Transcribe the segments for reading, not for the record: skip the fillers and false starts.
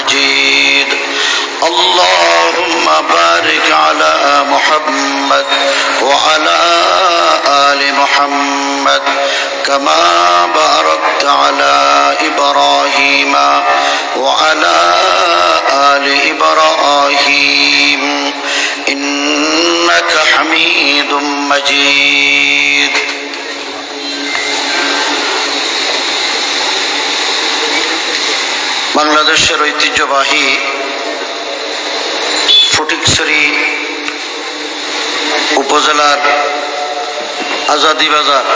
مجيد اللهم بارك على محمد وعلى آل محمد كما باركت على إبراهيم وعلى آل إبراهيم إنك حميد مجيد বাংলাদেশের ঐতিহ্যবাহী ফটিকছড়ি উপজেলার আজাদি বাজার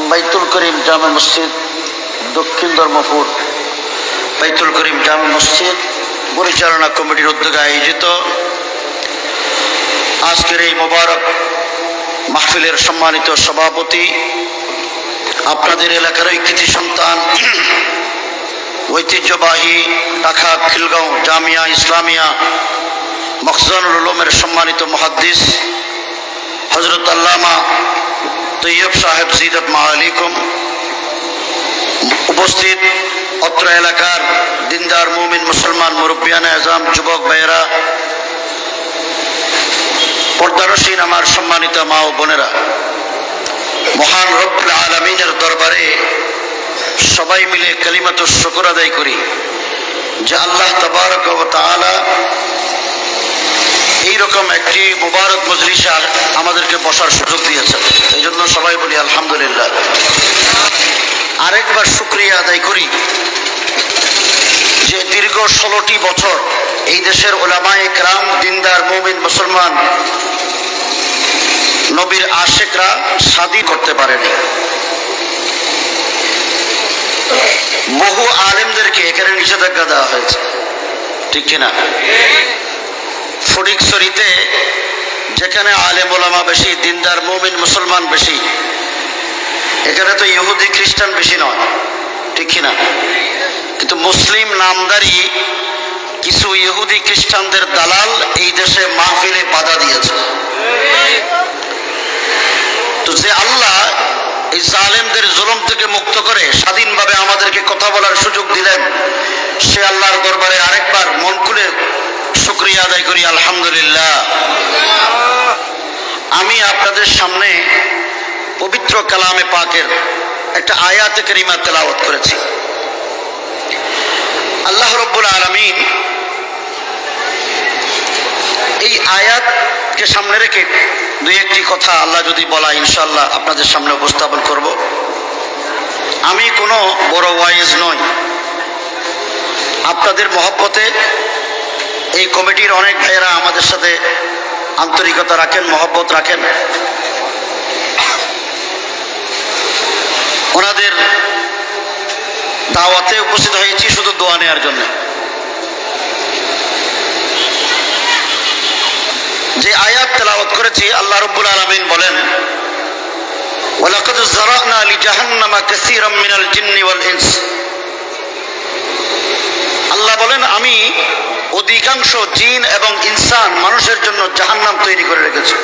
বাইতুল করিম জামে মসজিদ দক্ষিণ ধর্মপুর বাইতুল করিম জামে মসজিদ পরিচালনা কমিটির উদ্যোগে আয়োজিত আজকের এই মোবারক মাহফিলের সম্মানিত সভাপতি, আপনাদের এলাকার কৃতি সন্তান, ঐতিহ্যবাহী ঢাকা খিলগাঁও জামিয়া ইসলামিয়া মখজানুল উলুমের সম্মানিত মুহাদ্দিস হযরত আল্লামা তৈয়ব সাহেব জিদত মাআলিকুম, উপস্থিত অত্র এলাকার দিনদার মুমিন মুসলমান মুরব্বিয়ানে আজম, যুবক ভাইয়েরা, পর্দানসীন আমার সম্মানিত মা ও বোনেরা, মহান রব্বুল আলামিনের দরবারে সবাই মিলে কালিমাতুশ শুকর আদায় করি যে আল্লাহ তাবারক ওয়া তাআলা এইরকম একটি মুবারক মজলিসে আমাদেরকে বসার সুযোগ দিয়েছেন। এই জন্য সবাই বলি আলহামদুলিল্লাহ। আরেকবার শুকরিয়া আদায় করি যে দীর্ঘ 16টি বছর এই দেশের উলামায়ে কেরাম, দিনদার মুমিন মুসলমান, নবীর আশিকরা শাদী করতে পারেনি। বহু আলেমদেরকে এখানে নিষেধাজ্ঞা দেওয়া হয়েছে, ঠিক কিনা? ফটিকছড়িতে যেখানে আলেম ওলামা বেশি, দিনদার মুমিন মুসলমান বেশি, এখানে তো ইহুদি খ্রিস্টান বেশি নয়, ঠিক কিনা? কিন্তু মুসলিম নামদারি কিছু ইহুদি খ্রিস্টানদের দালাল এই দেশে মাহফিলে বাধা দিয়েছে। তো যে আল্লাহ এই জালেমদের জুলুম থেকে মুক্ত করে স্বাধীনভাবে আমাদেরকে কথা বলার সুযোগ দিলেন, সে আল্লাহর দরবারে আরেকবার মন খুলে শুকরিয়া আদায় করি আলহামদুলিল্লাহ। আমি আপনাদের সামনে পবিত্র কালামে পাকের একটা আয়াতে কারিমা তেলাওয়াত করেছি। আল্লাহ রাব্বুল আলামিন এই আয়াতকে সামনে রেখে দুই একটি কথা আল্লাহ যদি বলা ইনশাআল্লাহ আপনাদের সামনে উপস্থাপন করব। আমি কোনো বড় ওয়াইজ নই, আপনাদের মহব্বতে এই কমিটির অনেক ভাইয়েরা আমাদের সাথে আন্তরিকতা রাখেন, মহব্বত রাখেন। ওনাদের দাওয়াতে উপস্থিত হয়েছি শুধু দোয়া নেওয়ার জন্য। যে আয়াত তেলাওয়াত করেছি, আল্লাহ রাব্বুল আলামিন বলেন, ওয়ালাকাদ যারানা লিজাহান্নামা কাসীরাম মিনাল জিন্নি ওয়াল ইনস। আল্লাহ বলেন, আমি অধিকাংশ জিন এবং ইনসান মানুষের জন্য জাহান্নাম তৈরি করে রেখেছি।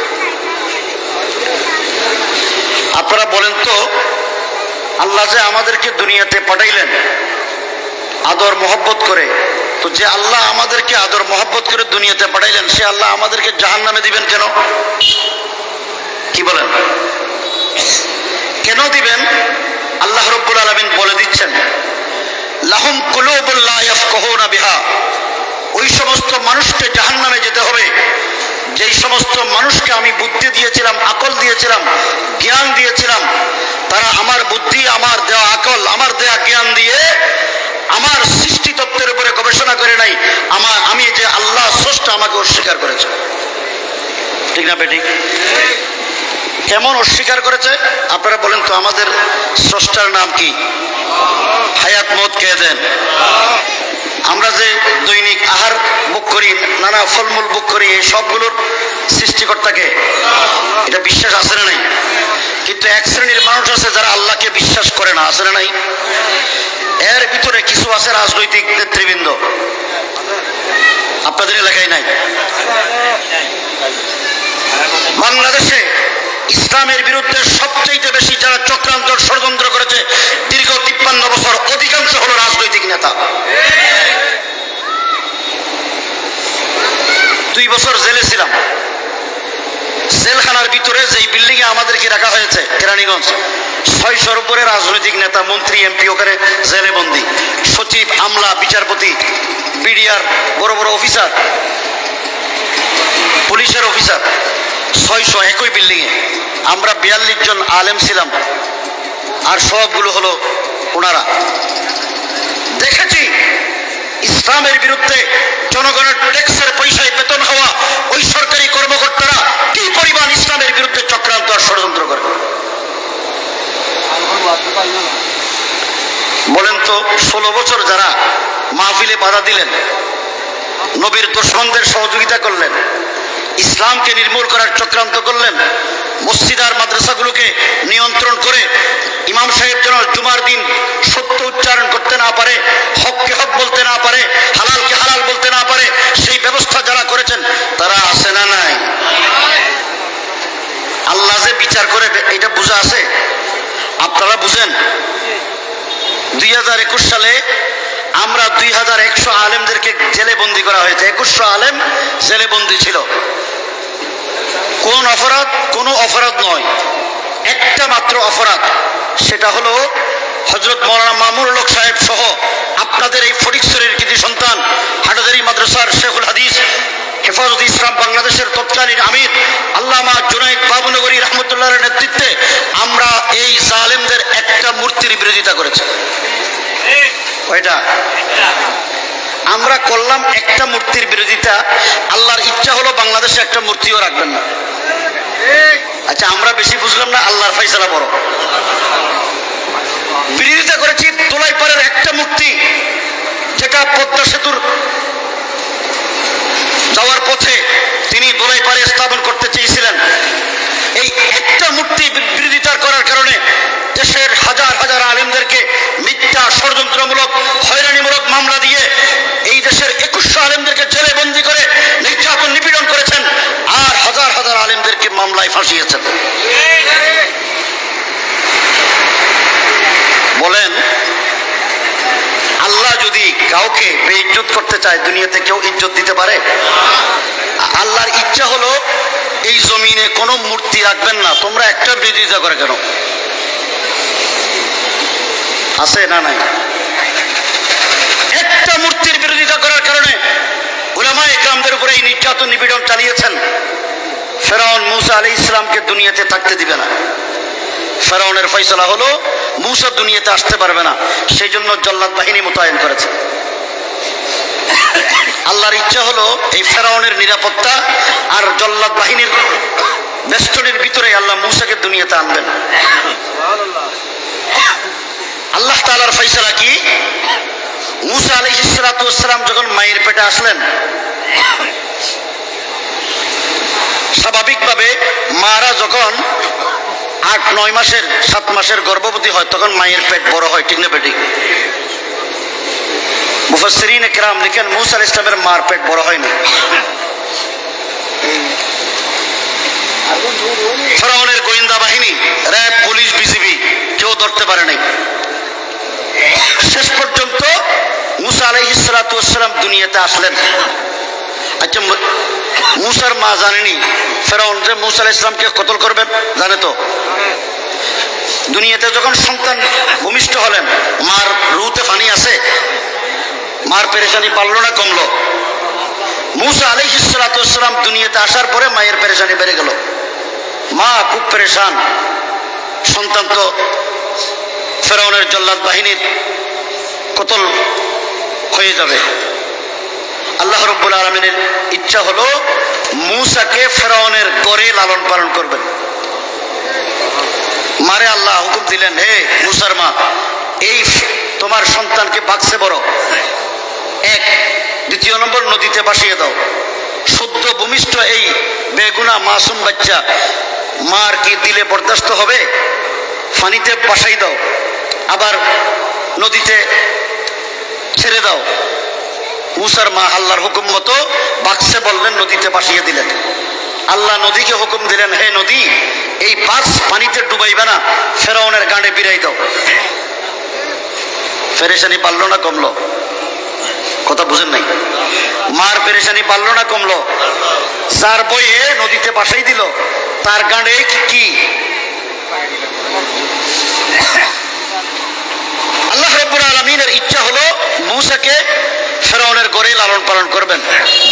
আপনারা বলেন তো, আল্লাহ যে আমাদেরকে দুনিয়াতে পাঠাইলেন আদর মহব্বত করে, তো যে আল্লাহ আমাদেরকে আদর মহব্বত করে দুনিয়াতে পাঠাইলেন, সে আল্লাহ আমাদেরকে জাহান্নামে দিবেন কেন? কি বলেন? কেন দিবেন? আল্লাহ রাব্বুল আলামিন বলে দিচ্ছেন, লাহুম কুলুবুল লা ইয়াফকাহুনা বিহা। ওই সমস্ত মানুষকে জাহান্নামে যেতে হবে যেই সমস্ত মানুষকে আমি বুদ্ধি দিয়েছিলাম, আকল দিয়েছিলাম, জ্ঞান দিয়েছিলাম, তারা আমার বুদ্ধি, আমার দেওয়া আকল, আমার দেওয়া জ্ঞান দিয়ে আমার সৃষ্টি তত্ত্বের উপরে গবেষণা করে নাই, আমি যে আল্লাহ স্রষ্টা আমাকে অস্বীকার করেছে। ঠিক না বেঠিক? কেমন অস্বীকার করেছে আপনারা বলেন তো? আমাদের স্রষ্টার নাম কি? হায়াত মত কে দেন? আমরা যে দৈনিক আহার ভোগ করি, নানা ফলমূল ভোগ করি, এই সবগুলোর সৃষ্টিকর্তাকে, এটা বিশ্বাস আছে না নাই? কিন্তু এক শ্রেণীর মানুষ আছে যারা আল্লাহকে বিশ্বাস করে না, আছে না নাই? এর ভিতরে কিছু আছে রাজনৈতিক নেতৃবৃন্দ, আপনাদের এলাকায় নাই? বাংলাদেশে ইসলামের বিরুদ্ধে সবচেয়ে বেশি যারা চক্রান্ত ষড়যন্ত্র করেছে দীর্ঘ 53 বছর, অধিকাংশ হলো রাজনৈতিক নেতা। 2 বছর জেলে ছিলাম। জেলখানার ভিতরে যেই বিল্ডিং এ আমাদেরকে রাখা হয়েছে কেরানীগঞ্জ, 600-র উপরে রাজনৈতিক নেতা, মন্ত্রী, এমপি ওখানে জেলে বন্দি, সচিব, আমলা, বিচারপতি, বিডিআর, বড় বড় অফিসার, পুলিশের অফিসার, 600 একই বিল্ডিং এ। আমরা 42 জন আলেম ছিলাম, আর সবগুলো হলো ওনারা। দেখেছি ইসলামের বিরুদ্ধে জনগণের ট্যাক্সের পয়সায় বেতন হওয়া ওই সরকারি কর্মকর্তারা কি পরিমাণ ইসলামের বিরুদ্ধে চক্রান্ত আর ষড়যন্ত্র করে। বলেন তো, 16 বছর যারা মাহফিলে বাধা দিলেন, নবীর দুশমনদের সহযোগিতা করলেন, ইসলামকে নির্মূল করার চক্রান্ত করলেন, মসজিদ আর মাদ্রাসাগুলোকে নিয়ন্ত্রণ করে ইমাম সাহেব যেন জুমার দিন সত্য উচ্চারণ করতে না পারে, হককে হক বলতে না পারে, হালালকে হালাল বলতে না পারে, সেই ব্যবস্থা যারা করেছেন তারা আছে না নাই? আল্লাহ যে বিচার করে এটা বুঝা আছে? আপনারা বুঝেন? 2021 সালে আমরা 2100 আলেমদেরকে জেলে বন্দি করা হয়েছে। 2100 আলেম জেলে বন্দি ছিল। কোন অপরাধ? কোনো অপরাধ নয়, একটা মাত্র অপরাধ, সেটা হলো হযরত মাওলানা মামুনুল হক সাহেব সহ আপনাদের এই ফটিকছড়ির কৃতি সন্তান হাটহাজারী মাদ্রাসার শেখুল হাদিস হেফাজত ইসলাম বাংলাদেশের তৎকালীন আমির আল্লামা জুনাইদ বাবুনগরী রহমতুল্লাহর নেতৃত্বে আমরা এই জালেমদের একটা মূর্তির বিরোধিতা করেছি। ওইটা আমরা করলাম, একটা মূর্তির বিরোধিতা। আল্লাহর ইচ্ছা হলো বাংলাদেশে একটা মূর্তিও রাখবেন না। আচ্ছা, আমরা বেশি বুঝলাম না, আল্লাহর ফয়সালা বড়। বিরোধিতা করেছি দোলাইপাড়ের একটা মূর্তি, যেটা পদ্মা সেতুর যাওয়ার পথে তিনি দোলাইপাড়ে স্থাপন করতে চেয়েছিলেন। এই একটা মূর্তি বিরোধিতা করার কারণে দেশের হাজার হাজার আলেমদেরকে মিথ্যা, ষড়যন্ত্রমূলক, হয়রানিমূলক মামলা দিয়ে এই দেশের 2100 আলেমদেরকে জেলে বন্দি করে নির্যাতন, নিপীড়ন করেছেন, আর হাজার হাজার আলেমদেরকে মামলায় ফাঁসিয়েছেন। বলেন, আল্লাহ যদি কাউকে বেইজ্জত করতে চায়, দুনিয়াতে কেউ ইজ্জত দিতে পারে? আল্লাহর ইচ্ছা হলো এই জমিনে কোনো মূর্তি রাখবেন না। তোমরা একটা বিরোধিতা করে কেন? আছে না নাই? একটা মূর্তির বিরোধিতা করার কারণে উলামায়ে ইকরামদের উপরে এই নির্যাতন, নিপীড়ন চালিয়েছেন। ফেরাউন মূসা আলাইহিস সালামকে দুনিয়াতে থাকতে দিবে না। ফেরাউনের ফয়সালা হলো মূসা দুনিয়াতে আসতে পারবে না, সেই জন্য জল্লাদ বাহিনী মোতায়েন করেছে। আল্লাহর ইচ্ছা হলো এই ফেরাউনের নিরাপত্তা আর জল্লাদ বাহিনীর বেষ্টনীর ভিতরে আল্লাহ মূসাকে দুনিয়াতে আনবেন। আল্লাহ তাআলার ফয়সালা কি? মূসা আলাইহিস সালাতু ওয়াস সালাম যখন মায়ের পেটে আসলেন, স্বাভাবিকভাবে মারা যখন 8-9 মাসের, 7 মাসের গর্ভবতী হয়, তখন মায়ের পেট বড় হয়, ঠিক না বেটি? মুফাসসিরিনে কেরাম লিখেন মূসা আলাইহিস সালামের মার পেট বড় হয়নি। ফেরাউনের গোয়েন্দা বাহিনী, র্যাব, পুলিশ, বিজিবি কেউ ধরতে পারে নাই। শেষ পর্যন্ত মূসা আলাইহিস সালাতু ওয়াস সালাম দুনিয়াতে আসলেন। আচ্ছা, মূসার মা জানেনি ফেরাউন যে মূসা আলাইহিস সালামকে কতল করবেন? জানে তো। দুনিয়াতে যখন সন্তান ভূমিষ্ঠ হলেন, মার রুতে পানি আছে? মার পেরেশানি বাড়লো না কমলো? মূসা আলাইহিস সালাতু ওয়াস সালাম দুনিয়াতে আসার পরে মায়ের পেরেশানি বেড়ে গেল। মা খুব পেরেশান, সন্তান তো ফেরাউনের জল্লাদ বাহিনীর কতল হয়ে যাবে। আল্লাহ রাব্বুল আলামিনের ইচ্ছা হলো মূসাকে ফেরাউনের গড়ে লালন পালন করবেন। মারে আল্লাহ হুকুম দিলেন, হে মূসার মা, এই তোমার সন্তানকে বাক্সে বড়, 1, 2 নম্বর নদীতে ভাসিয়ে দাও। সদ্য ভূমিষ্ঠ এই বেগুনা মাসুম বাচ্চা, মার কি দিলে বরদাস্ত হবে? পানিতে ভাসাই দাও, আবার নদীতে ছেড়ে দাও। মূসার মা আল্লাহর হুকুম মতো বাক্সে বললেন, নদীতে ভাসিয়ে দিলেন। আল্লাহ নদীকে হুকুম দিলেন, হে নদী, এই বাক্স পানিতে ডুবাইবে না, ফেরাউনের গাঁড়ে বিরাই দাও। পেরেশানি বাড়লো না কমলো? কথা বুঝেন নাই? মার পেরেশানি বাড়লো না কমলো? যার বইয়ে নদীতে বাসাই দিল তার গাঁড়ে কি আল্লাহ রাব্বুল আলামিনের ইচ্ছা হলো মূসাকে ফেরাউনের ঘরে লালন পালন করবেন।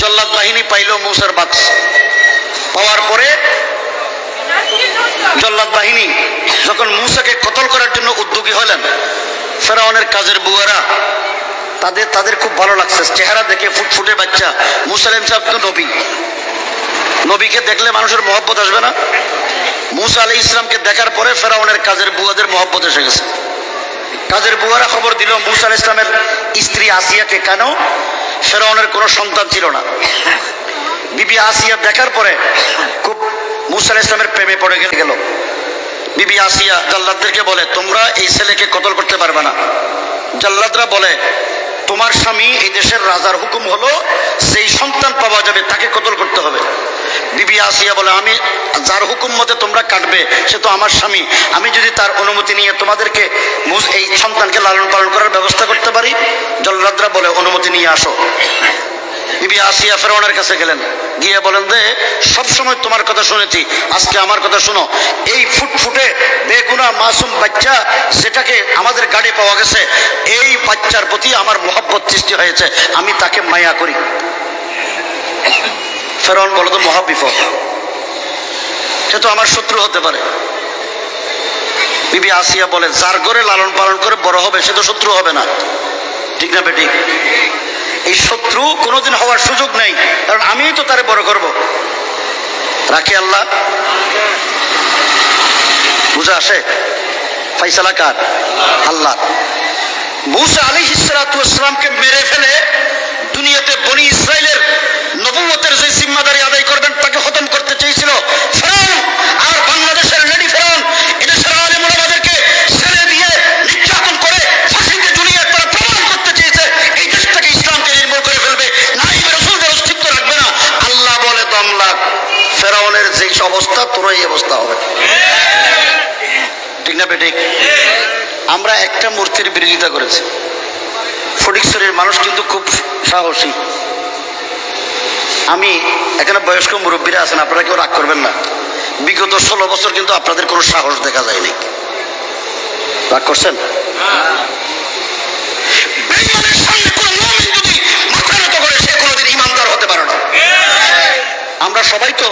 জল্লাদ বাহিনী পাইল মূসার বাক্স, পাওয়ার পরে জল্লাদ বাহিনী যখন মূসাকে কতল করার জন্য উদ্যোগী হলেন, ফেরাউনের কাজের বুয়ারা তাদের খুব ভালো লাগছে চেহারা দেখে, ফুটফুটে বাচ্চা। মূসা আলাইহিস সালাম তো নবী, নবীকে দেখলে মানুষের মহব্বত আসবে না? মূসা আলাইহিস সালামকে দেখার পরে ফেরাউনের কাজের বুয়াদের মহব্বত এসে গেছে। কাজের বুয়ারা খবর দিল মূসা আলাইহিস সালামের স্ত্রী আসিয়াকে, কেন? ফেরাউনের কোনো সন্তান ছিল না। বিবি আসিয়া দেখার পরে খুব মূসা আলাইহিস সালামের প্রেমে পড়ে গেল। বিবি আসিয়া জাল্লাদদেরকে বলে, তোমরা এই ছেলেকে কতল করতে পারবে না। জাল্লাদরা বলে, তোমার স্বামী এই দেশের রাজার হুকুম হলো সেই সন্তান পাওয়া যাবে তাকে কতল করতে হবে। বিবি আসিয়া বলে, আমি যার হুকুম মতে তোমরা কাটবে সে তো আমার স্বামী, আমি যদি তার অনুমতি নিয়ে তোমাদেরকে এই সন্তানকে লালন পালন করার ব্যবস্থা করতে পারি। জল্লাদরা বলে, অনুমতি নিয়ে আসো। বিবি আসিয়া ফেরাউনের কাছে গেলেন, গিয়ে বলেন যে সবসময় তোমার কথা শুনেছি, আজকে আমার কথা শুনো। এই ফুটফুটে বেগুনা মাসুম বাচ্চা যেটাকে আমাদের গাড়ি পাওয়া গেছে, এই বাচ্চার প্রতি আমার মহব্বত সৃষ্টি হয়েছে, আমি তাকে মায়া করি। ফেরাউন বলে, তো মহাবিপদ, সে তো আমার শত্রু হতে পারে। বিবি আসিয়া বলে, যার ঘরে লালন পালন করে বড় হবে সে তো শত্রু হবে না, ঠিক না বেটি? এই শত্রু কোনোদিন হওয়ার সুযোগ নেই, কারণ আমিই তো তারে বড় করব। রাখে আল্লাহ, বুঝা আসে? ফাইসালা কার? আল্লাহ। মূসা আলাইহিস সালাতু ওয়াস সালামকে মেরে ফেলে দুনিয়াতে বনি ইসরাইলের নবুয়তের যে জিম্মাদারি আদায় করবেন তাকে খতম করতে চেয়েছিল ফেরাউন। আর বাংলাদেশের লেডি ফেরাউন এদেশের আলেম ওলামাদেরকে ছেড়ে দিয়ে নির্যাতন করে ফাঁসিতে ঝুলিয়ে তারা প্রমাণ করতে চেয়েছে এই দেশ থেকে ইসলামকে নির্মূল করে ফেলবে, নাইবে রাসূলদের অস্তিত্ব রাখবে না। আল্লাহ বলে, দমলাক, ফেরাউনের যে অবস্থা তোর এই অবস্থা হবে, ঠিক না বেটি? আমরা একটা মূর্তির বিরোধিতা করেছি। ফটিকছড়ির মানুষ কিন্তু খুব সাহসী। আমি এখানে বয়স্ক মুরব্বীরা আছেন, আপনারা কেউ রাগ করবেন না। বিগত 16 বছর কিন্তু আপনাদের কোনো সাহস দেখা যায়নি। রাগ করছেন? বেঈমানের সামনে কোনো মুমিন যদি মাথা নত করে সে কোনোদিন ঈমানদার হতে পারে না। আমরা সবাই তো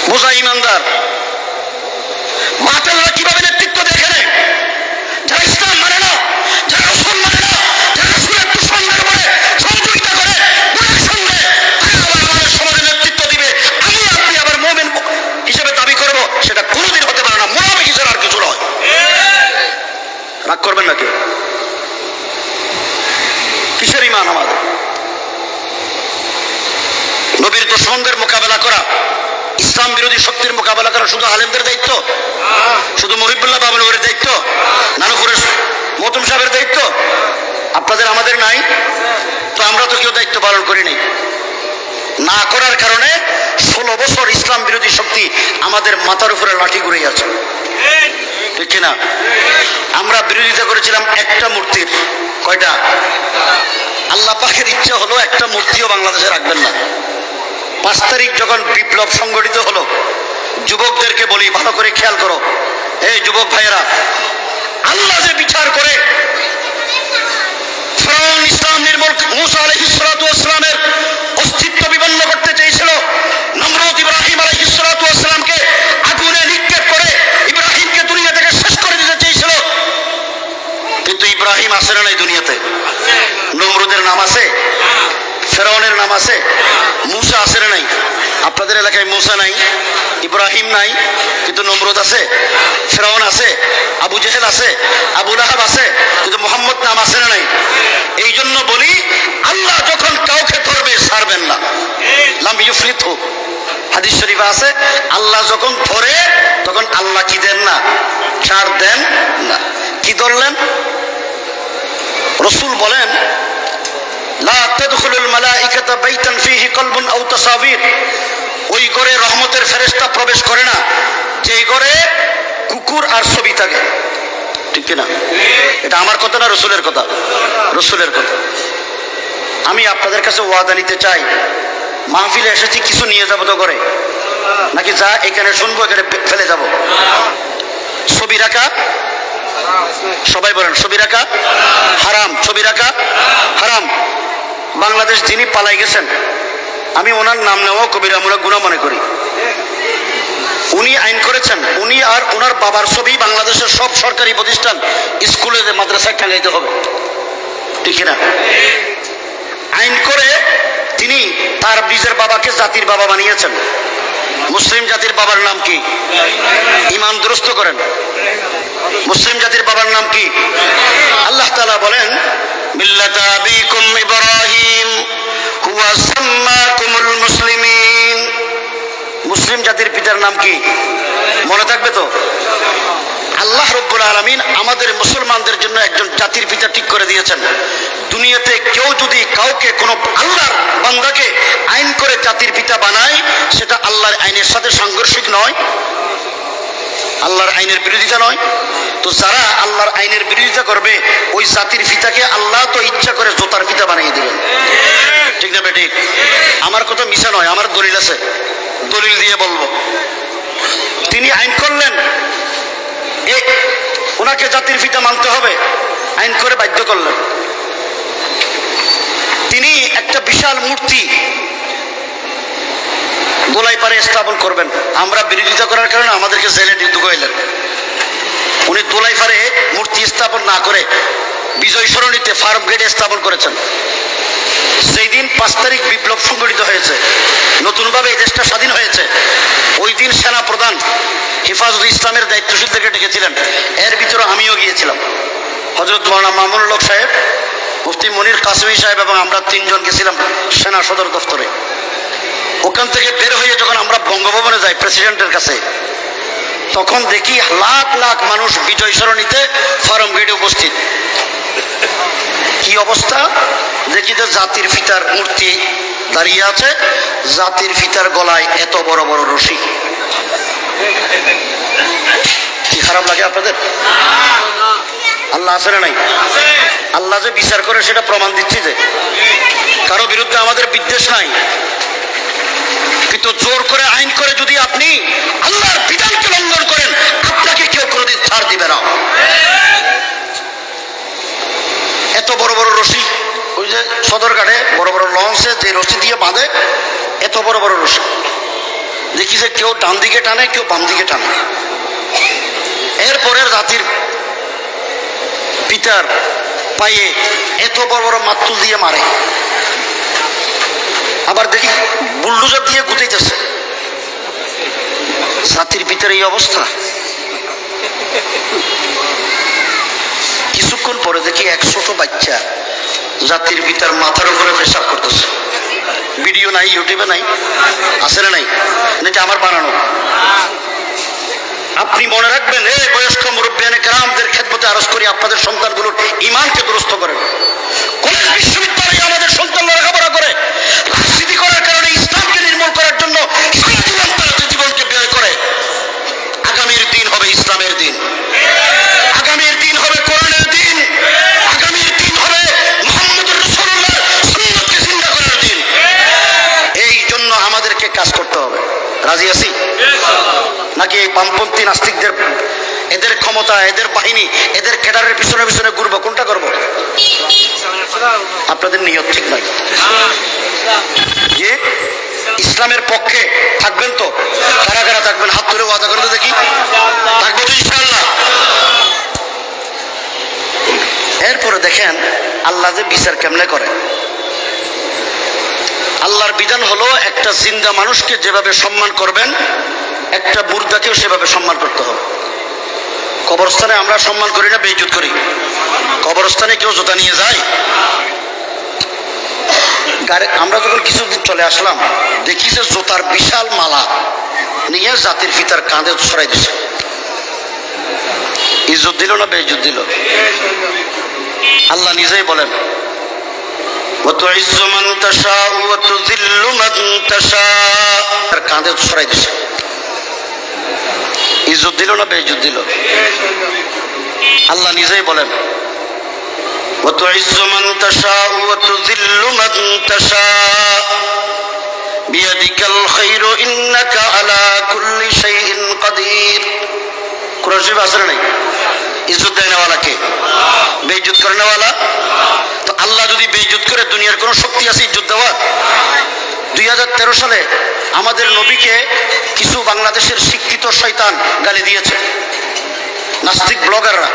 বোঝা ঈমানদার। বাতিলরা কিভাবে নেতৃত্ব দেয় এখানে? যারা ইসলাম মানে না, যারা রাসূল মানে না, যারা রাসূলের দুশমনদের বলে সহযোগিতা করে গুনাহের সঙ্গে, তারা আবার আমাদের সমাজে নেতৃত্ব দিবে। আমি আপনি আবার মুমিন হিসেবে দাবি করব, সেটা কোনোদিন হতে পারে না। মুনাফিক হিসেবে আর কিছু নয়। রাগ করবেন না কেউ? কিসের ঈমান আমাদের? নবীর দুশমনদের মোকাবেলা করা, ইসলাম বিরোধী শক্তির মোকাবেলা করা শুধু আলেমদের দায়িত্ব? শুধু মহিবুল্লাহ বাবুলের দায়িত্ব? নানুপুরের মতুম সাহেবের দায়িত্ব? আপনাদের আমাদের নাই? তো আমরা তো কেউ দায়িত্ব পালন করিনি। না করার কারণে 16 বছর ইসলাম বিরোধী শক্তি আমাদের মাথার উপরে লাঠি ঘুরে আছে, ঠিক কিনা? আমরা বিরোধিতা করেছিলাম একটা মূর্তির। কয়টা? আল্লাহ পাকের ইচ্ছা হলো একটা মূর্তিও বাংলাদেশে রাখবেন না। 5 তারিখ যখন বিপ্লব সংগঠিত হলো, যুবকদেরকে বলি ভালো করে খেয়াল করো, এই যুবক ভাইয়েরা, আল্লাহ যে বিচার করে ফেরাউন ইসলাম নির্মূল মূসা আলাইহিস সালাতু ওয়াস সালামের অস্তিত্ব বিপন্ন করতে চেয়েছিল, নমরুদ ইব্রাহিম আলাইহিস সালাতু ওয়াস সালামকে আগুনে নিক্ষেপ করে ইব্রাহিমকে দুনিয়া থেকে শেষ করে দিতে চেয়েছিল। কিন্তু ইব্রাহিম আসে না এই দুনিয়াতে? নমরুদের নাম আছে, ফেরাউনের নাম আছে, মূসা আসে না নাই? আপনাদের এলাকায় মূসা নাই, ইব্রাহিম নাই, কিন্তু নমরুদ আছে, ফেরাউন আছে, আবু জেহেল আছে, আবু লাহাব আছে, কিন্তু মুহাম্মদ নাম আছে না নাই? এই জন্য বলি, আল্লাহ যখন কাউকে ধরবে ছাড়বেন না। লাম ইউফলিতহু, হাদিস শরীফে আছে, আল্লাহ যখন ধরে তখন আল্লাহ কি দেন না? ছাড় দেন না। কি ধরলেন? রাসূল বলেন, লা তাদখুলুল মালাইকাতা বাইতান ফীহি কলবুন আও তাসাবির, ওই ঘরে রহমতের ফেরেশতা প্রবেশ করে না যে ঘরে কুকুর আর ছবি থাকে, ঠিক কিনা? এটা আমার কথা না, রসুলের কথা, রসুলের কথা। আমি আপনাদের কাছে ওয়াদা নিতে চাই, মাহফিলে এসেছি কিছু নিয়ে যাবো তো করে, নাকি যা এখানে শুনবো এখানে ফেলে যাব? ছবি রাখা, সবাই বলেন ছবি রাখা হারাম, ছবি রাখা হারাম। বাংলাদেশ যিনি পালাই গেছেন, আমি ওনার নাম নেওয়া কবিরা আমরা গুনাহ মনে করি। উনি আইন করেছেন, উনি আর ওনার বাবার ছবি বাংলাদেশের সব সরকারি প্রতিষ্ঠান, স্কুলে, মাদ্রাসায় টাঙাইতে হবে, ঠিক না? আইন করে তিনি তার নিজের বাবাকে জাতির বাবা বানিয়েছেন। মুসলিম জাতির বাবার নাম কি? ইমান দুরস্ত করেন, মুসলিম জাতির বাবার নাম কি? আল্লাহ তাআলা বলেন, মিল্লাতা আবিকুম ইব্রাহিম হুয়া সাম্মাকুমুল মুসলিমিন। মুসলিম জাতির পিতার নাম কি? মনে থাকবে তো? আল্লাহ রাব্বুল আলামিন আমাদের মুসলমানদের জন্য একজন জাতির পিতা ঠিক করে দিয়েছেন। দুনিয়াতে কেউ যদি কাউকে, কোনো আল্লাহর বান্দাকে আইন করে জাতির পিতা বানায়, সেটা আল্লাহর আইনের সাথে সাংঘর্ষিক নয়, আল্লাহর আইনের বিরোধিতা নয়। তো যারা আল্লাহর আইনের বিরোধিতা করবে, ওই জাতির পিতাকে আল্লাহ তো ইচ্ছা করে জোতার পিতা বানিয়ে দিবেন, ঠিক না বেটি? আমার কথা মিশা নয়, আমার দলিল আছে, দলিল দিয়ে বলবো। তিনি আইন করলেন ওনাকে জাতির পিতা মানতে হবে, আইন করে বাধ্য করলেন। তিনি একটা বিশাল মূর্তি দোলাই পারে স্থাপন করবেন, আমরা বিরোধিতা করার কারণে আমাদেরকে জেলে ঢুকাইলেন। উনি দোলাই পারে মূর্তি স্থাপন না করে বিজয় সরণিতে ফার্ম গেটে স্থাপন করেছেন। সেই দিন 5 তারিখ বিপ্লব সংগঠিত হয়েছে, নতুনভাবে এই দেশটা স্বাধীন হয়েছে। ওই দিন সেনা প্রধান হেফাজত ইসলামের দায়িত্বশীলদেরকে ডেকেছিলেন, এর ভিতরে আমিও গিয়েছিলাম। হযরত মাওলানা মামুনুল হক সাহেব, মুফতি মনির কাসেমি সাহেব এবং আমরা 3 জন গেছিলাম সেনা সদর দফতরে। ওখান থেকে বের হয়ে যখন আমরা বঙ্গভবনে যাই প্রেসিডেন্টের কাছে, তখন দেখি লাখ লাখ মানুষ বিজয় সরণিতে ফার্ম গেটে উপস্থিত। কি অবস্থা দেখি, যে জাতির পিতার মূর্তি দাঁড়িয়ে আছে, জাতির পিতার গলায় এত বড় বড় রশি। কি খারাপ লাগে আপনাদের? আল্লাহ আছে না নাই? আল্লাহ যে বিচার করে সেটা প্রমাণ দিচ্ছি, যে কারো বিরুদ্ধে আমাদের বিদ্বেষ নাই, কিন্তু জোর করে আইন করে যদি আপনি আল্লাহর বিধানকে লঙ্ঘন করেন, আপনাকে কেউ কোনোদিন ছাড় দিবে না। এত বড় বড় রশি, ওই যে সদরঘাটে বড় বড় লঞ্চে যে রশি দিয়ে বাঁধে, এত বড় বড় রশি। দেখি যে কেউ ডান দিকে টানে, কেউ বাম দিকে টানে। এরপরে জাতির পিতার পায়ে এত বড় বড় মাতুল দিয়ে মারে, আবার দেখি বুলডোজার দিয়ে গুতাইতেছে। জাতির পিতার এই অবস্থা। কিছুক্ষণ পরে দেখি এক ছোট বাচ্চা জাতির পিতার মাথার উপরে পেশাব করতেছে। ভিডিও নাই, ইউটিউবে নাই, আছে না নাই? এটা আমার বানানো। আপনি মনে রাখবেন, এই বয়স্ক মুরব্বিয়ানে কেরামদের খেদমতে আরজ করি, আপনাদের সন্তানগুলোর ইমানকে দুরস্ত করেন। কলেজ বিশ্ববিদ্যালয়ে আমাদের সন্তানরা লেখাপড়া করে, রাজনীতি করার কারণে ইসলামকে নির্মূল করার জন্য সারা জীবন তারা জীবনকে ব্যয় করে। আগামীর দিন হবে ইসলামের দিন, আগামীর দিন হবে কোরআনের দিন, আগামীর দিন হবে মুহাম্মদুর রাসূলুল্লাহর সুন্নাতকে জিন্দা করার দিন। এই জন্য আমাদেরকে কাজ করতে হবে। রাজি আছি? নাকি এই বামপন্থী নাস্তিকদের, এদের ক্ষমতা, এদের বাহিনী, এদের ক্যাডারের পিছনে পিছনে ঘুরবো? কোনটা করবো? আপনাদের নিয়ত ঠিক নয়। যে ইসলামের পক্ষে থাকবেন তো? কারা কারা থাকবেন? হাত ধরে ওয়াদা করতে দেখি। থাকবো তো ইনশাআল্লাহ। এরপরে দেখেন আল্লাহ যে বিচার কেমনে করে। আল্লাহর বিধান হলো, একটা জিন্দা মানুষকে যেভাবে সম্মান করবেন, একটা মুর্দাকেও সেভাবে সম্মান করতে হবে। কবরস্থানে আমরা সম্মান করি না, বেইজ্জত করি। কবরস্থানে কেউ জুতা নিয়ে যায়? আমরা যখন কিছুদিন চলে আসলাম, দেখি যে জুতার বিশাল মালা নিয়ে জাতির পিতার কাঁধে ছড়াই দিছে। ইজ্জত দিল না বেইজ্জত দিল? আল্লাহ নিজেই বলেন, وَتُعِزُّ مَن تَشَاءُ وَتُذِلُّ مَن تَشَاءُ, তার কাঁধে ছড়াই দিছে। ইজ্জত দিল না বেইজ্জত দিল? আল্লাহ নিজেই বলেন وتعز من تشاء وتذل من تشاء بيدك الخير إنك على كل شيء قدير। কুরআন শরীফ আছে না নাই? ইজ্জত দেওয়ালা কে? বেইজ্জত করেওয়ালা। তো আল্লাহ যদি বেইজ্জত করে দুনিয়ার কোনো শক্তি আছে ইজ্জত দেওয়ার? 2013 সালে আমাদের নবীকে কিছু বাংলাদেশের শিক্ষিত শয়তান গালি দিয়েছে, নাস্তিক ব্লগাররা।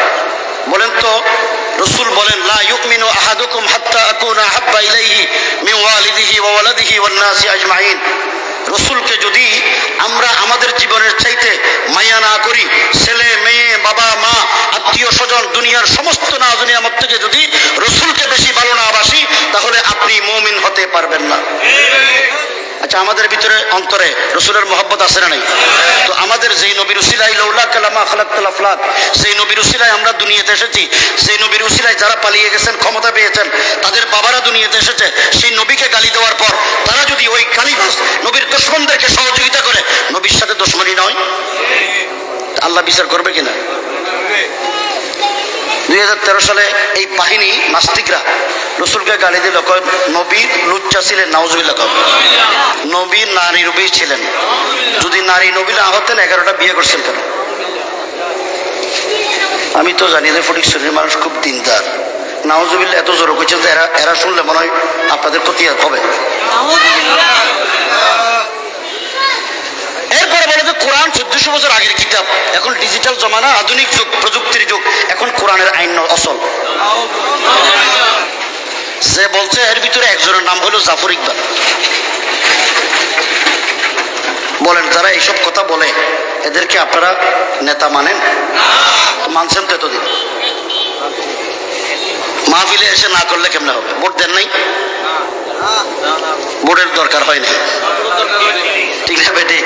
বলেন তো রাসূল বলেন লা ইউমিনু আহাদুকুম হাত্তা আকুনা হাব্বা ইলাইহি মিন ওয়ালিদিহি ওয়া ওয়ালাদিহি ওয়ান নাসি আজমাইন। রাসূলকে যদি আমরা আমাদের জীবনের চাইতে মায়া না করি, ছেলে মেয়ে বাবা মা আত্মীয় স্বজন দুনিয়ার সমস্ত নাজ-নিয়ামত থেকে যদি রাসূলকে বেশি ভালো না বাসি, তাহলে আপনি মুমিন হতে পারবেন না। আচ্ছা, আমাদের ভিতরে অন্তরে রাসূলের মহব্বত আছে না নাই? তো আমাদের যেই নবীর উসিলায় লাউলা কালামা খালাকতুল আফলাক, সেই নবীর উসিলায় আমরা দুনিয়াতে এসেছি, সেই নবীর উসিলায় যারা পালিয়ে গেছেন, ক্ষমতা পেয়েছেন, তাদের বাবারা দুনিয়াতে এসেছে, সেই নবীকে গালি দেওয়ার পর তারা যদি ওই গালিবাজ নবীর দুশমনদেরকে সহযোগিতা করে, নবীর সাথে দুশমনী নয়? আল্লাহ বিচার করবে কিনা? 2013 সালে এই বাহিনী নাস্তিকরা রাসূলকে গালি দিল, নবী লুচ্চা ছিলেন, নাউজুবিল্লাহ। নবী নারী নবী ছিলেন, যদি নারী নবী না হতেন 11টা বিয়ে করছেন কেন? আমি তো জানি যে ফটিকছড়ির মানুষ খুব দিনদার, নাউজুবিল্লাহ এত জোর করছেন যে এরা শুনলে মনে হয় আপনাদের ক্ষতি হবে। এরপরে বলে যে কোরআন 1400 বছর আগের কিতাব, এখন ডিজিটাল জমানা, আধুনিক যুগ, প্রযুক্তির যুগ, এখন কোরআনের আইন অসল। সে বলছে এর ভিতরে একজনের নাম হলো জাফর ইকবাল। বলেন যারা এইসব কথা বলে এদেরকে আপনারা নেতা মানেন? মানছেন তো এতদিন, মাহফিলে এসে না করলে কেমনে হবে? ভোট দেন নাই? ভোটের দরকার হয় নাই, ঠিক না বেটি?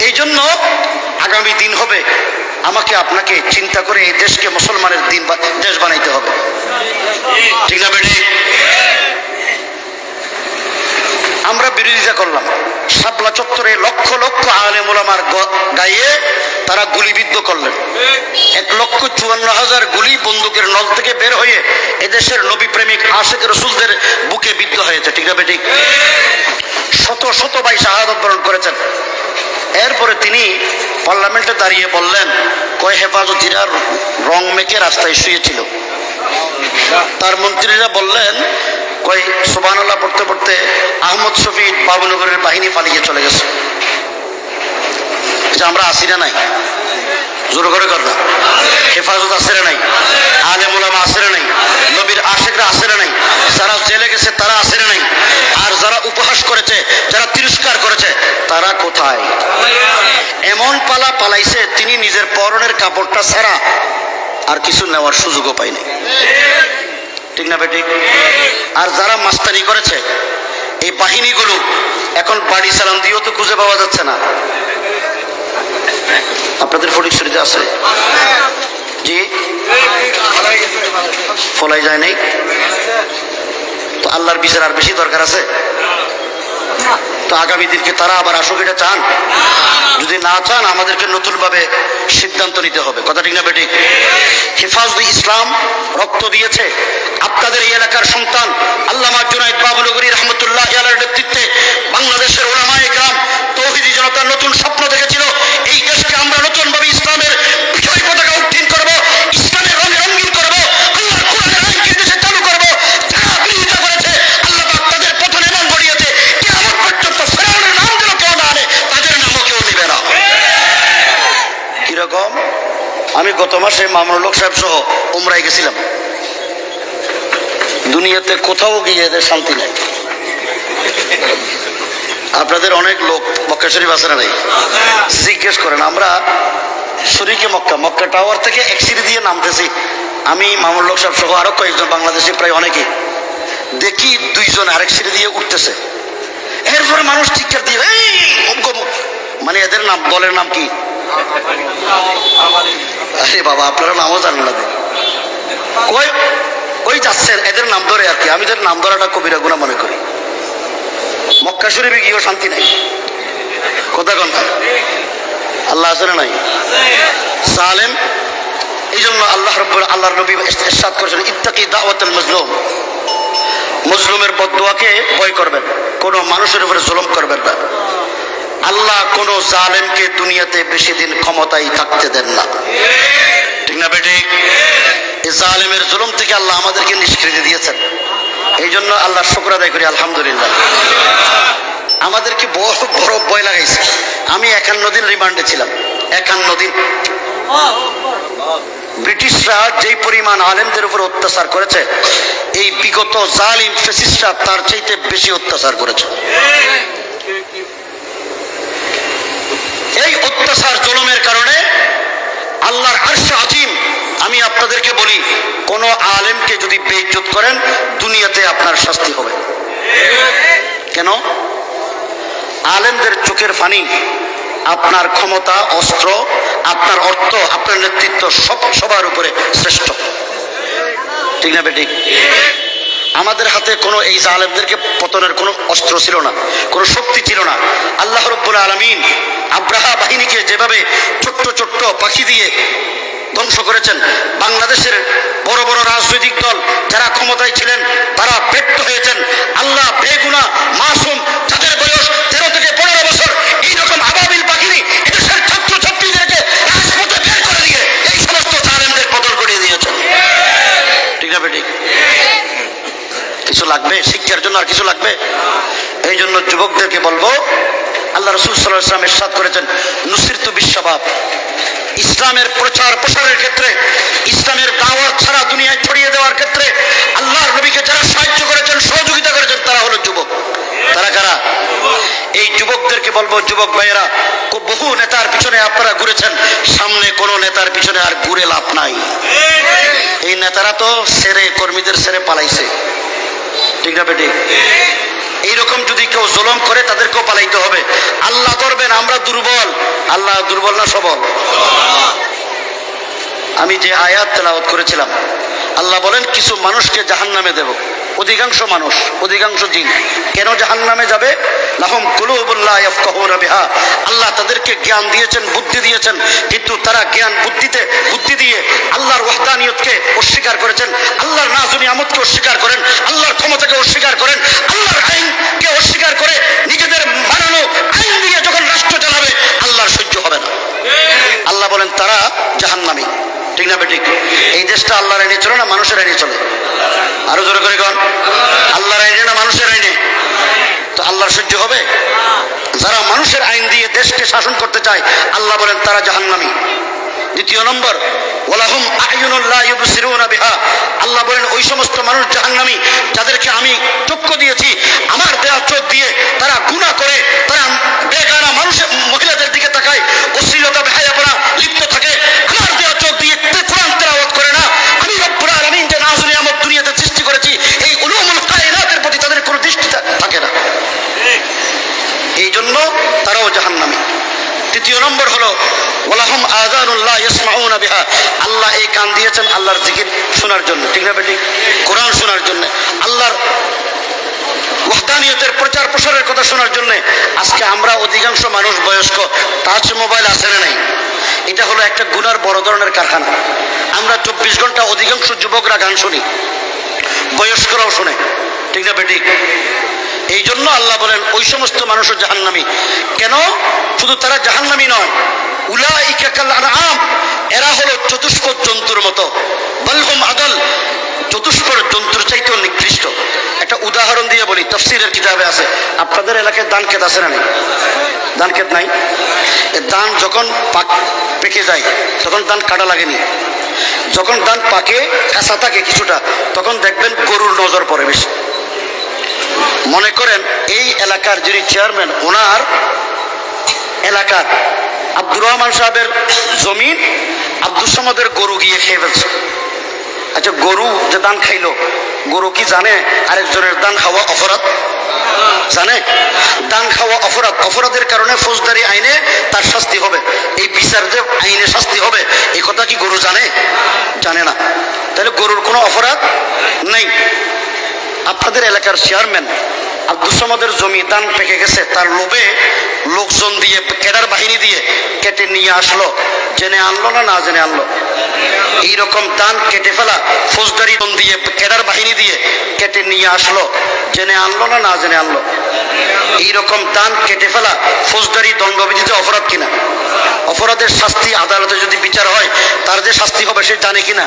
এই জন্য আগামী দিন হবে, আমাকে আপনাকে চিন্তা করে এই দেশকে মুসলমানের দেশ বানাইতে হবে, ঠিক না বেটি? আমরা বিরোধিতা করলাম, শাপলা চত্বরে লক্ষ লক্ষ আলেম ওলামার গায়ে তারা গুলিবিদ্ধ করলেন। 1,54,000 গুলি বন্দুকের নল থেকে বের হয়ে এদেশের নবী প্রেমিক আশিক রাসূলদের বুকে বিদ্ধ হয়েছে, ঠিক না বেটি? শত শত ভাই শাহাদাত বরণ করেছেন। এরপরে তিনি পার্লামেন্টে দাঁড়িয়ে বললেন, কয় হেফাজতিরা রং মেখে রাস্তায় শুয়েছিল। তার মন্ত্রীরা বললেন, কয় সুবহানাল্লাহ পড়তে পড়তে আহমদ শফিক বাবুনগরের বাহিনী পালিয়ে চলে গেছে। যে আমরা আসি না নাই? জোর করে কর না। হেফাজত আছে না নাই? আলেম ওলামা আছে না নাই? নবীর আশিকরা আছে না নাই? যারা জেলে গেছে তারা আছে না নাই? আর যারা উপহাস করেছে, যারা তিরস্কার করেছে, তারা কোথায়? এমন পালা পালাইছে তিনি নিজের পরনের কাপড়টা ছাড়া আর কিছু নেওয়ার সুযোগও পায়নি, ঠিক না বেটি? আর যারা মাস্তানি করেছে এই বাহিনীগুলো এখন বাড়ি সালাম দিয়েও তো খুঁজে পাওয়া যাচ্ছে না। আপনাদের ফটিকছড়িতে আছে? জি, ফলাই যায় নাই তো আল্লাহর বিচার আর বেশি দরকার আছে? তো আগামী দিনকে তারা আবার আসুক, এটা চান? যদি না চান আমাদেরকে নতুন ভাবে সিদ্ধান্ত নিতে হবে, কথা ঠিক না বেটি? হেফাজতে ইসলাম রক্ত দিয়েছে, আপনাদের এই এলাকার সন্তান আল্লামা জুনায়েদ বাবুনগরী রহমতুল্লাহ আলাইহির নেতৃত্বে বাংলাদেশের উলামায়ে কেরাম তৌহিদি জনতা নতুন স্বপ্ন দেখেছিল, এই দেশকে আমরা নতুন ভাবে ইসলামের বিজয় পতাকা উত্তীর্ণ করব, ইসলামের রঙে রঙিন করব, আল্লাহর কোরআনের আইনকে দেশে চালু করব। যারা বিরোধিতা করেছে আল্লাহ পাক তাদের পতন এমন ঘটিয়েছে, কিয়ামত পর্যন্ত ফেরাউনের নাম যেন কেউ না আনে, তাদের নামও কেউ নেবে না। কিরকম? আমি গত মাসে মামুনুল হক সাহেব সহ উমরায় গেছিলাম। দুনিয়াতে কোথাও গিয়ে এদের শান্তি নাই। আপনাদের অনেক লোক মক্কা শরীফ আছে না নাই? জিজ্ঞেস করেন, আমরা শরীকে মক্কা টাওয়ার থেকে এক সিঁড়ি দিয়ে নামতেছি, আমি মামুনুল হক সাহেব সহ আরো কয়েকজন বাংলাদেশি প্রায় অনেকে দেখি 2 জন আরেক সিঁড়ি দিয়ে উঠতেছে। এরপরে মানুষ চিৎকার দিয়ে, মানে এদের নাম দলের নাম কি? আরে বাবা, আপনারা নামও জানেন না। ওই যাচ্ছেন এদের নাম ধরে আর কি। আমি তাদের নাম ধরাটা কবিরা গুনাহ মনে করি। মক্কা শরীফে গিয়েও শান্তি নাই। কথা কোন আল্লাহ আছে না নাই? জালেম। এই জন্য আল্লাহর নবী ইরশাদ করেছেন, ইত্তাকি দাওয়াতুল মাজলুম, মজলুমের বদদুয়াকে ভয় করবেন, কোনো মানুষের উপরে জুলুম করবেন না। আল্লাহ কোন জালেমকে দুনিয়াতে বেশি দিন ক্ষমতায় থাকতে দেন না, ঠিক না বেটি? এই জালেমের জুলুম থেকে আল্লাহ আমাদেরকে নিষ্কৃতি দিয়েছেন। এই জন্য আল্লাহর শুকর আদায় করি, আলহামদুলিল্লাহ। আমাদেরকে বড় ভয় লাগাইছে। আমি 51 দিন রিমান্ডে ছিলাম, 51 দিন। ব্রিটিশরা যেই পরিমাণ আলেমদের উপর অত্যাচার করেছে, এই বিগত জালিম ফ্যাসিস্টরা তার চাইতে বেশি অত্যাচার করেছে। এই অত্যাচার জুলুমের কারণে আল্লাহর আরশ আজিম, আমি আপনাদেরকে বলি, কোন আলেমকে যদি বেইজ্জত করেন দুনিয়াতে আপনার শাস্তি হবে। কেন? আলেমদের চোখের পানি, আপনার ক্ষমতা, অস্ত্র, আপনার অর্থ, আপনার নেতৃত্ব সবার উপরে শ্রেষ্ঠ, ঠিক না বেটি? আমাদের হাতে কোনো এই জালেমদেরকে পতনের কোনো অস্ত্র ছিল না, কোনো শক্তি ছিল না। আল্লাহ রাব্বুল আলামিন আব্রাহা বাহিনীকে যেভাবে ছোট্ট ছোট্ট পাখি দিয়ে ধ্বংস করেছেন, বাংলাদেশের বড় বড় রাজনৈতিক দল যারা ক্ষমতায় ছিলেন তারা ব্যর্থ হয়েছেন। আল্লাহ বেগুনাহ মাসুম, যাদের বয়স 13 থেকে 15 বছর, এইরকম আবাবিল পাখি এদেশের ছাত্রছাত্রীদেরকে রাজপথে বের করে দিয়ে এই সমস্ত জালেমদের পতন করিয়ে দিয়েছেন, ঠিক না বেটি? কিছু লাগবে শিক্ষার জন্য, আর কিছু লাগবে? এই জন্য যুবকদেরকে বলবো, আল্লাহ রাসূল সাল্লাল্লাহু আলাইহি ওয়াসাল্লাম ইরশাদ করেছেন, নুসিরতু বিশ-শাবাব, ইসলামের প্রচার প্রসারের ক্ষেত্রে, ইসলামের দাওয়াত সারা দুনিয়ায় ছড়িয়ে দেওয়ার ক্ষেত্রে আল্লাহর নবীকে যারা সাহায্য করেছেন, সহযোগিতা করেছেন, তারা হলো যুবক। তারা কারা? এই যুবকদেরকে বলবো, যুবক ভাইয়েরা, বহু নেতার পিছনে আপনারা ঘুরেছেন, সামনে কোন নেতার পিছনে আর ঘুরে লাভ নাই। এই নেতারা তো কর্মীদের ছেড়ে পালাইছে, ঠিক না বেটি? এইরকম যদি কেউ জুলুম করে তাদেরকেও পালাইতে হবে। আল্লাহ করবেন, আমরা দুর্বল। আল্লাহ দুর্বল না সবল? আমি যে আয়াত তেলাওয়াত করেছিলাম, আল্লাহ বলেন কিছু মানুষকে জাহান্নামে দেব, অধিকাংশ মানুষ, অধিকাংশ জিন। কেন জাহান্নামে যাবে? লাহুম কুলুবুন লা ইয়াফকাহুনা বিহা, আল্লাহ তাদেরকে জ্ঞান দিয়েছেন, বুদ্ধি দিয়েছেন, কিন্তু তারা জ্ঞান বুদ্ধি দিয়ে আল্লাহর ওয়াহদানিয়তকে অস্বীকার করেছেন, আল্লাহর নাজু নিয়ামতকে অস্বীকার করেন, আল্লাহর ক্ষমতাকে অস্বীকার করেন, আল্লাহর আইনকে অস্বীকার করে নিজেদের বানানো আইন দিয়ে যখন রাষ্ট্র চালাবে আল্লাহর সহ্য হবে না। আল্লাহ বলেন তারা জাহান্নামী, ঠিক না বেঠিক? এই দেশটা আল্লাহর আইনে চলে না মানুষের আইনে চলে? আরো জোরে করে কোন, আল্লাহর আইনে না মানুষের আইনে? তো আল্লাহর সহ্য হবে? যারা মানুষের আইন দিয়ে দেশকে শাসন করতে চায়, আল্লাহ বলেন তারা জাহান্নামী। দ্বিতীয় নম্বর, ওয়ালাহুম আ'য়ুনুন লা ইউবসিরুনা বিহা, আল্লাহ বলেন ওই সমস্ত মানুষ জাহান্নামী যাদেরকে আমি চক্ষু দিয়েছি, আমার দেয়া চোখ দিয়ে তারা গুনাহ করে, তারা বেগানা মানুষের মহিলাদের দিকে তাকায়, অশ্লীলতা বেহায়াপনা লিপ্ত থাকে, আমার দেয়া চোখ দিয়ে কোরআন তেলাওয়াত করে না। আমি রব্বুল আলামিন যে নাজ নিয়ামত দুনিয়াতে সৃষ্টি করেছি, এই উলুমুল কায়নাতের প্রতি তাদের কোনো দৃষ্টি থাকে না, এই জন্য তারাও জাহান্নামী। তৃতীয় নম্বর হলো ওয়ালাহুম আযানুন লা ইয়াসমাউনা বিহা, আল্লাহ এই কান দিয়েছেন আল্লাহর জিকির শোনার জন্য, ঠিক না বেটি? কোরআন শোনার জন্য, আল্লাহর ওয়াহদানিয়তের প্রচার প্রসারের কথা শোনার জন্য। আজকে আমরা অধিকাংশ মানুষ বয়স্ক, টাচ মোবাইল আছে না নাই? এটা হলো একটা গুনার বড় ধরনের কারখানা। আমরা 24 ঘন্টা অধিকাংশ যুবকরা গান শুনি, বয়স্করাও শুনে, ঠিক না বেটি? এই জন্য আল্লাহ বলেন ওই সমস্ত মানুষও জাহান্নামী। কেন? শুধু তারা জাহান্নামী নয়, উলাইকা কাল আনআম, এরা হলো চতুষ্পদ জন্তুর মতো, বাল হুম আদাল, চতুষ্পদ জন্তুর চাইতেও নিকৃষ্ট। একটা উদাহরণ দিয়ে বলি, তাফসীরের কিতাবে আছে। আপনাদের এলাকায় ধান ক্ষেত আছে না নাই? ধান ক্ষেত নাই? ধান যখন পেকে যায় তখন ধান কাটা লাগেনি, যখন ধান পাকে কাঁচা থাকে কিছুটা, তখন দেখবেন গরুর নজর পড়ে বেশি। মনে করেন এই এলাকার যিনি চেয়ারম্যান, ওনার এলাকার আব্দুর রহমান সাহেবের জমিন আব্দুল সামাদের গরু গিয়ে খেয়ে ফেলছে। আচ্ছা, গরু যে ধান খাইলো, গরু কি জানে আরেকজনের ধান খাওয়া অপরাধ? জানে? ধান খাওয়া অপরাধ, অপরাধের কারণে ফৌজদারি আইনে তার শাস্তি হবে, এই বিচার যে আইনে শাস্তি হবে, এই কথা কি গরু জানে? জানে না। তাহলে গরুর কোনো অপরাধ নেই। আপনাদের এলাকার চেয়ারম্যান আব্দুস সামাদের জমি দান পেকে গেছে, তার লোভে লোকজন দিয়ে ক্যাডার বাহিনী দিয়ে কেটে নিয়ে আসলো, জেনে আনলো না না জেনে আনলো? এইরকম দান কেটে ফেলা ফৌজদারি দিয়ে ক্যাডার বাহিনী দিয়ে কেটে নিয়ে আসলো, জেনে আনলো না না জেনে আনলো? এইরকম দান কেটে ফেলা ফৌজদারি দণ্ডবিধিতে অপরাধ কিনা? অপরাধের শাস্তি আদালতে যদি বিচার হয় তার যে শাস্তি হবে সে জানে কিনা?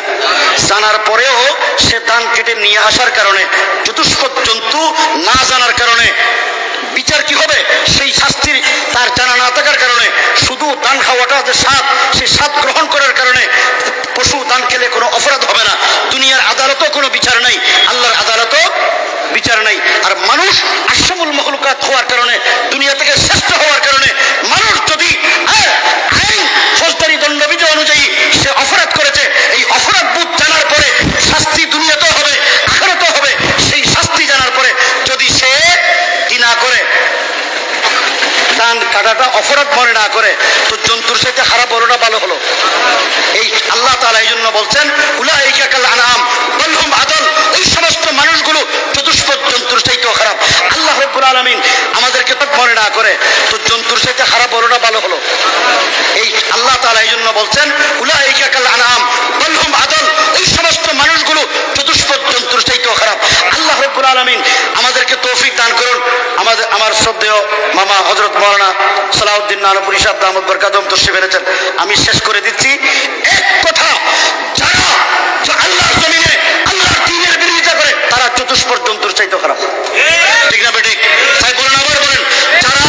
জানার পরেও সে দান কেটে নিয়ে আসার কারণে, চতুষ্পদ জন্তু না জানার কারণে বিচার কি হবে? সেই শাস্তির তার জানা না থাকার কারণে শুধু দান খাওয়াটা যে স্বাদ, সেই স্বাদ গ্রহণ করার কারণে পশু দান খেলে কোনো অপরাধ হবে না। দুনিয়ার আদালতও কোনো বিচার নাই, আল্লাহর আদালতও বিচার নাই। আর মানুষ আশরাফুল মাখলুকাত হওয়ার কারণে, দুনিয়া থেকে শ্রেষ্ঠ হওয়ার কারণে মানুষ যদি আইন ফৌজদারি দণ্ডবিধি অনুযায়ী সে অপরাধ করেছে, এই অপরাধ বোধ জানার পরে শাস্তি দুনিয়াতেও হবে আখিরাতেও হবে, সেই শাস্তি জানার পরে যদি সে কি না করে, দান কাটাটা অপরাধ মনে না করে, তো জন্তুর সাথে খারাপ বলো না ভালো হলো? এই আল্লাহ তাআলা এই জন্য বলছেন উলাইকা কাল আনআম বাল হুম আদল, ওই সমস্ত মানুষগুলো চতুষ্পদ জন্তুর চাইতেও খারাপ। আল্লাহ রাব্বুল আলামিন আমাদেরকে তো মনে না করে, তো জন্তুর সাথে খারাপ বলো না ভালো হলো? এই আল্লাহ তাআলা এই জন্য বলছেন উলাইকা কাল আনআম বাল হুম আদল, ওই সমস্ত মানুষগুলো চতুষ্পদ জন্তুর চাইতেও খারাপ। আল্লাহ রাব্বুল আলামিন আমাদেরকে তৌফিক দান করুন। আমার শ্রদ্ধেয় মামা হযরত মাওলানা সালাউদ্দিন নানপুরি সাহেব দামত বরকাতুহুম তশরিফ এনেছেন। আমি শেষ করে দিচ্ছি এক কথা, যারা আল্লাহর জমিনে আল্লাহর দ্বীনের বিরোধিতা করে তারা চতুষ্পদ জন্তুর চাইতেও খারাপ। ঠিক না বেঠিক? তাই বলেন, আবার বলেন, যারা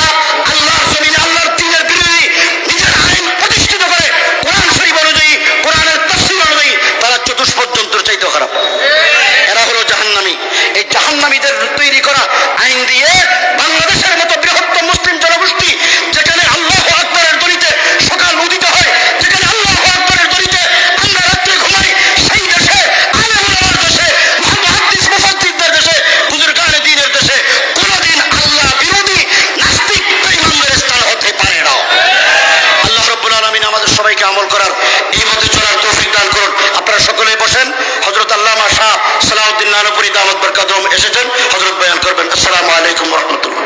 আল্লাহর জমিনে আল্লাহর দ্বীনের বিরোধী নিজের আইন প্রতিষ্ঠিত করে কোরআন শরীফ অনুযায়ী, কোরআনের তাফসীর অনুযায়ী, তারা চতুষ্পদ জন্তুর চাইতেও খারাপ। এরা হলো জাহান্নামী। এই জাহান্নামীদের তৈরি করা আইন দিয়ে বাংলাদেশের মতো বৃহত্তম মুসলিম জনগোষ্ঠী, যেখানে আল্লাহু আকবরের ধ্বনিতে সকাল উদিত হয়, যেখানে আল্লাহু আকবরের ধ্বনিতে আমরা রাত্রে ঘুমাই, সেই দেশে, আলেম ওলামার দেশে, মুহাদ্দিস মুফাসসিরদের দেশে, বুজুর্গানে দ্বীনের দেশে কোনদিন আল্লাহ বিরোধী নাস্তিক বেঈমানদের স্থান হতে পারে না। আল্লাহ রাব্বুল আলামিন আমাদের সবাইকে আমল করার, এই মতে চলার তৌফিক দান করুন। আপনারা সকলেই বসেন। হযরত আল্লামা শাহ সালাউদ্দিন নানপুরি দামত বরকাতুহুম এসেছেন, হযরত বয়ান করবেন। আসসালামু আলাইকুম ওয়া রাহমাতুল্লাহ।